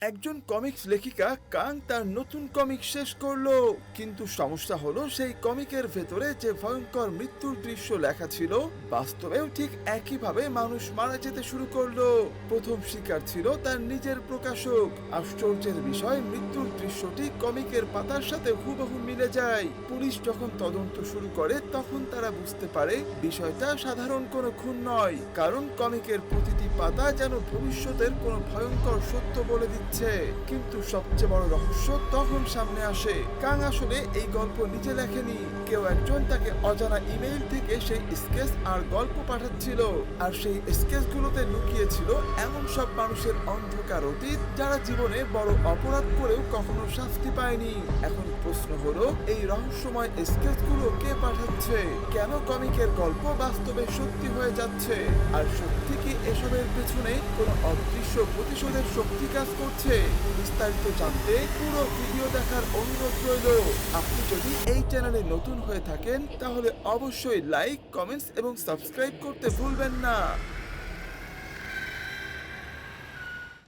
একজন কমিক্স লেখিকা কাং তার নতুন কমিক শেষ করলো, কিন্তু সমস্যা হলো সেই কমিকের ভেতরে যে ভয়ঙ্কর মৃত্যুর দৃশ্য লেখা ছিল বাস্তবেও ঠিক একইভাবে মানুষ মারা যেতে শুরু করলো। প্রথম শিকার ছিল তার নিজের প্রকাশক। আশ্চর্যের বিষয়, মৃত্যুর দৃশ্যটি কমিকের পাতার সাথে হুবহু মিলে যায়। পুলিশ যখন তদন্ত শুরু করে তখন তারা বুঝতে পারে বিষয়টা সাধারণ কোনো খুন নয়, কারণ কমিকের প্রতিটি পাতা যেন ভবিষ্যতের কোনো ভয়ঙ্কর সত্য বলে দিচ্ছে। কিন্তু সবচেয়ে বড় রহস্য তখন সামনে আসে। কাং আসলে এই গল্প নিজে লেখেনি, কেউ একজন তাকে অজানা ইমেইল থেকে সেই স্কেচ আর গল্প পাঠাচ্ছিল। আর সেই স্কেচগুলোতে লুকিয়ে ছিল এমন সব মানুষের অন্ধকার অতীত যারা জীবনে বড় অপরাধ করেও কখনো শাস্তি পায়নি। এখন প্রশ্ন হলো, এই রহস্যময় স্কেচগুলো কে পাঠাচ্ছে? কেন কমিকের গল্প বাস্তবে সত্যি হয়ে যাচ্ছে? আর সত্যি কি এসবের পেছনে কোনো অদৃশ্য প্রতিশোধের শক্তি কাজ করছে? বিস্তারিত জানতে পুরো ভিডিও দেখার অনুরোধ রইল। আপনি যদি এই চ্যানেলে নতুন হয়ে থাকেন তাহলে অবশ্যই লাইক, কমেন্টস এবং সাবস্ক্রাইব করতে ভুলবেন না।